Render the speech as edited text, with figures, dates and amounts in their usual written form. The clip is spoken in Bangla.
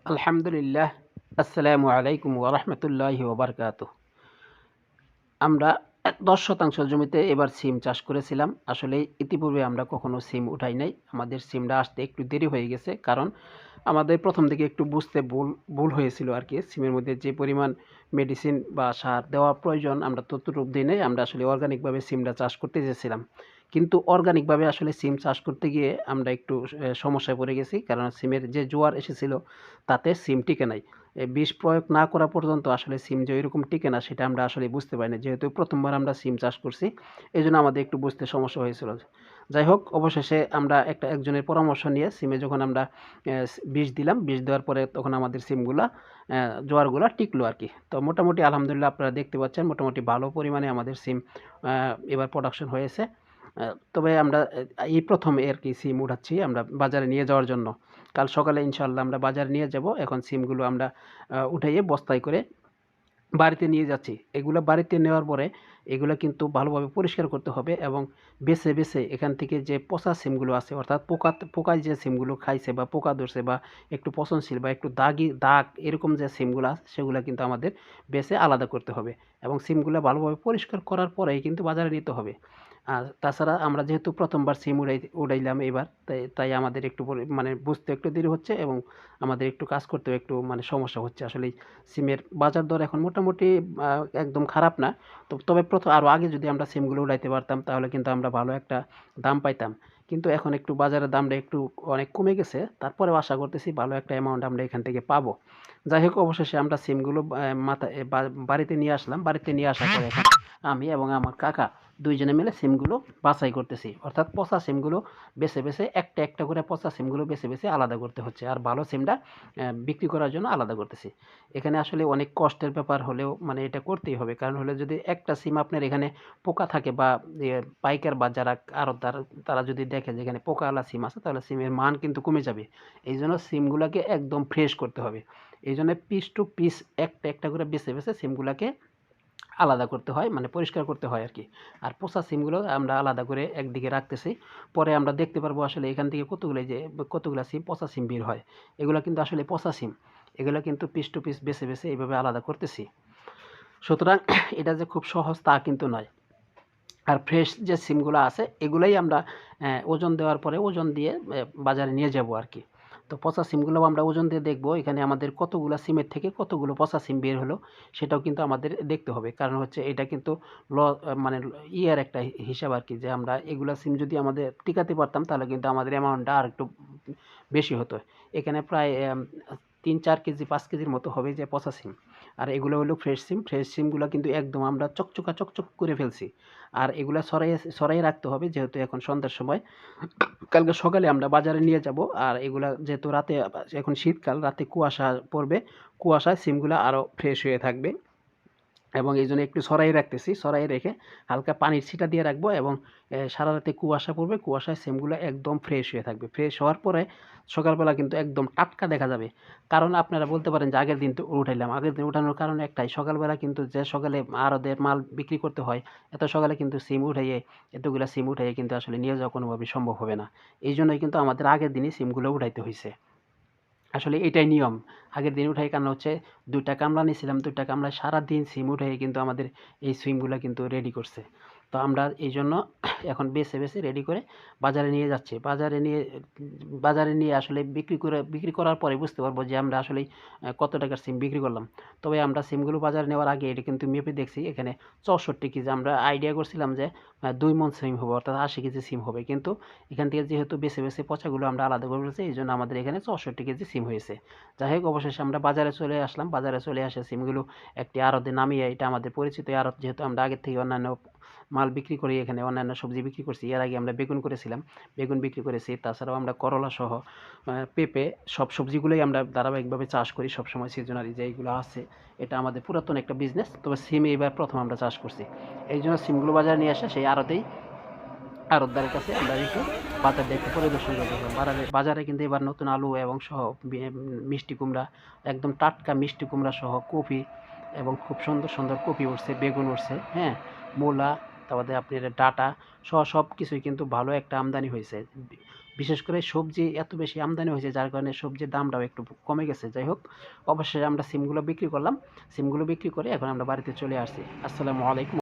আলহামদুলিল্লাহ। আসসালামু আলাইকুম ওয়া রাহমাতুল্লাহি ওয়া বারাকাতুহু। আমরা ১০% জমিতে এবার সিম চাষ করেছিলাম। আসলে ইতিপূর্বে আমরা কখনো সিম উঠাই নাই। আমাদের সিমটা আসতে একটু দেরি হয়ে গেছে। কারণ আমাদের ১ম দিকে একটু বুঝতে ভুল হয়েছিল আরকি। সিমের মধ্যে যে পরিমাণ মেডিসিন বা সার দেওয়া প্রয়োজন আমরা ততটুকু দিই নাই। আমরা আসলে অর্গানিকভাবে সিমটা চাষ করতে চেয়েছিলাম। কিন্তু অর্গানিকভাবে আসলে সিম চাষ করতে গিয়ে আমরা একটু সমস্যায় পড়ে গেছি। কারণ সিমের যে জোয়ার এসেছিল তাতে সিম টিকে নাই। বিষ প্রয়োগ না করা পর্যন্ত আসলে সিম যে ঐরকম টিকে না সেটা আমরা আসলে বুঝতে পারি না। যেহেতু ১ম বার আমরা সিম চাষ করছি, এজন্য আমাদের একটু বুঝতে সমস্যা হয়েছিল। যাই হোক অবশেষে আমরা একজনের পরামর্শ নিয়ে সিমে যখন আমরা বিষ দিলাম, বিষ দেওয়ার পরে তখন আমাদের সিমগুলা জোয়ারগুলা টিকলো আরকি। তো মোটামুটি আলহামদুলিল্লাহ আপনারা দেখতে পাচ্ছেন মোটামুটি ভালো পরিমাণে আমাদের সিম আ এবার প্রোডাকশন হয়েছে। তবে আমরা এই ১ম আরকি সিম উঠাচ্ছি আমরা বাজারে নিয়ে যাওয়ার জন্য। কাল সকালে ইনশাআল্লাহ আমরা বাজারে নিয়ে যাব। এখন সিমগুলো আমরা উঠাইয়ে বস্তায় করে বাড়িতে নিয়ে যাচ্ছি। এগুলা বাড়িতে নেওয়ার পরে এগুলা কিন্তু ভালোভাবে পরিষ্কার করতে হবে এবং বেছে এখান থেকে যে পচা সিমগুলো আছে অর্থাৎ পোকায় যে সিমগুলো খাইছে বা পোকা ধরছে বা একটু পচনশীল বা একটু দাগ এরকম যে সিমগুলা আছে সেগুলা কিন্তু আমাদের বেছে আলাদা করতে হবে এবং সিমগুলা ভালোভাবে পরিষ্কার করার পরেই কিন্তু বাজারে নিতে হবে। আর তাছাড়া আমরা যেহেতু ১ম বার সিম উড়াইলাম এবার তাই আমাদের একটু মানে বুঝতে একটু দেরি হচ্ছে এবং আমাদের একটু কাজ করতেও একটু মানে সমস্যা হচ্ছে। আসলেই সিমের বাজার দর এখন মোটামুটি আ একদম খারাপ না। তবে আরো আগে যদি আমরা সিমগুলো উড়াইতে পারতাম তাহলে কিন্তু আমরা ভালো একটা দাম পাইতাম। কিন্তু এখন একটু বাজারের দামটা একটু অনেক কমে গেছে। তারপরেও আশা করতেছি ভালো একটা অ্যামাউন্ট আমরা এখান থেকে পাবো। যাই হোক অবশেষে আমরা সিমগুলো মাথায় বাড়িতে নিয়ে আসলাম। বাড়িতে নিয়ে আসার পরে এখন আমি এবং আমার কাকা ২ জনে মিলে সিমগুলো বাছাই করতেছি। অর্থাৎ পচা সিমগুলো বেছে একটা করে পচা সিমগুলো বেছে আলাদা করতে হচ্ছে। আর ভালো সিমটা বিক্রি করার জন্য আলাদা করতেছি। এখানে আসলে অনেক কষ্টের ব্যাপার হলেও মানে এটা করতেই হবে। কারণ হলো যদি একটা সিম আপনার এখানে পোকা থাকে বা পাইকার বা যারা আড়তদার তারা যদি দেখে যে এখানে পোকাওয়ালা সিম আছে তাহলে সিমের মান কিন্তু কমে যাবে। এইজন্য সিমগুলাকে একদম ফ্রেশ করতে হবে। এইজন্য পিস টু পিস একটা করে বেছে সিমগুলাকে আলাদা করতে হয় মানে পরিষ্কার করতে হয় আরকি। আর পচা সিমগুলো আমরা আলাদা করে একদিকে রাখতেছি। পরে আমরা দেখতে পারবো আসলে এখান থেকে কতগুলা সিম পচা সিম বের হয়। এগুলা কিন্তু আসলে পচা সিম। এগুলা কিন্তু পিস টু পিস বেছে এভাবে আলাদা করতেছি। সুতরাং এটা যে খুব সহজ তা কিন্তু নয়। আর ফ্রেশ যে সিমগুলা আছে এগুলাই আমরা ওজন দেওয়ার পরে ওজন দিয়ে বাজারে নিয়ে যাবো আরকি। তো পচা সিমগুলোও আমরা ওজন দিয়ে দেখবো এখানে আমাদের কতগুলা সিমের থেকে কতগুলো পচা সিম বের হলো সেটাও কিন্তু আমাদের দেখতে হবে। কারণ হচ্ছে এটা কিন্তু মানে ইয়ের একটা হিসাব আরকি যে আমরা এগুলা সিম যদি আমাদের টিকাতে পারতাম তাহলে কিন্তু আমাদের অ্যামাউন্টটা আরেকটু বেশি হতো। এখানে প্রায় ৩-৪ কেজি ৫ কেজির মতো হবে যে পচা সিম। আর এগুলো হলো ফ্রেশ সিম। ফ্রেশ সিমগুলা কিন্তু একদম আমরা চকচক করে ফেলছি। আর এগুলা ছড়াইয়ে রাখতে হবে যেহেতু এখন সন্ধ্যার সময়। কালকে সকালে আমরা বাজারে নিয়ে যাবো। আর এগুলা যেহেতু রাতে এখন শীতকাল রাতে কুয়াশা পড়বে। কুয়াশায় সিমগুলা আরো ফ্রেশ হয়ে থাকবে। এবং এইজন্য একটু ছড়াইয়ে রাখতেছি। ছড়াইয়ে রেখে হালকা পানির ছিটা দিয়ে রাখবো এবং সারারাতে কুয়াশা পড়বে। কুয়াশায় সিমগুলা একদম ফ্রেশ হয়ে থাকবে। ফ্রেশ হওয়ার পরে সকালবেলা কিন্তু একদম টাটকা দেখা যাবে। কারণ আপনারা বলতে পারেন যে আগের দিন তো উঠাইলাম। আগের দিন উঠানোর কারণ একটাই সকালবেলা কিন্তু যে সকালে আড়তে মাল বিক্রি করতে হয়, এত সকালে কিন্তু সিম উঠাইয়ে এতগুলা সিম উঠাইয়ে কিন্তু আসলে নিয়ে যাওয়া কোনোভাবেই সম্ভব হবে না। এইজন্যই কিন্তু আমাদের আগের দিনই সিমগুলো উঠাইতে হইছে। আসলে এটাই নিয়ম। আগের দিন উঠাই কারণ হচ্ছে ২ টা কামলা নিছিলাম। ২ টা কামলায় সারাদিন সিম উঠাইয়ে কিন্তু আমাদের এই সিমগুলা কিন্তু রেডি করছে। তো আমরা এইজন্য এখন বেছে রেডি করে বাজারে নিয়ে যাচ্ছি। বাজারে নিয়ে আসলে বিক্রি করার পরে বুঝতে পারবো যে আমরা আসলেই কত টাকার সিম বিক্রি করলাম। তবে আমরা সিমগুলো বাজারে নেওয়ার আগে এটা কিন্তু মেপে দেখছি এখানে ৬৪ কেজি আমরা আইডিয়া করছিলাম যে ২ মণ সিম হবে অর্থাৎ ৮০ কেজি সিম হবে। কিন্তু এখান থেকে যেহেতু বেছে পচাগুলো আমরা আলাদা করে ফেলছি এইজন্য আমাদের এখানে ৬৪ কেজি সিম হয়েছে। যাই হোক অবশেষে আমরা বাজারে চলে আসলাম। বাজারে চলে আসে সিমগুলো একটি আড়তে নামিয়ে এটা আমাদের পরিচিত আড়ত যেহেতু আমরা আগের থেকে অন্যান্য মাল বিক্রি করি এখানে অন্যান্য সবজি বিক্রি করছি। এর আগে আমরা বেগুন করেছিলাম। বেগুন বিক্রি করেছি। তাছাড়াও আমরা করলা সহ পেঁপে সব সবজিগুলোই আমরা ধারাবাহিকভাবে চাষ করি সবসময় সিজনারি যেইগুলো আছে। এটা আমাদের পুরাতন একটা বিজনেস। তবে সিম এবার ১ম আমরা চাষ করছি। এইজন্য সিমগুলো বাজারে নিয়ে আসে সেই আড়তেই আড়তদারের কাছে আমরা রেখে বাজারটা একটু পরিদর্শন করে দেখলাম। বাজারে কিন্তু এবার নতুন আলু এবং সহ মিষ্টি কুমড়া একদম টাটকা মিষ্টি কুমড়া সহ কপি এবং খুব সুন্দর কপি উঠছে, বেগুন উঠছে, হ্যাঁ? মূলা, তারপরে আপনার ডাঁটা সহ সব কিছুই কিন্তু ভালো একটা আমদানি হয়েছে। বিশেষ করে সবজি এত বেশি আমদানি হয়েছে যার কারণে সবজির দামটাও একটু কমে গেছে। যাই হোক, অবশ্যই আমরা সিমগুলো বিক্রি করলাম। সিমগুলো বিক্রি করে এখন আমরা বাড়িতে চলে আসছি। আসসালামু আলাইকুম।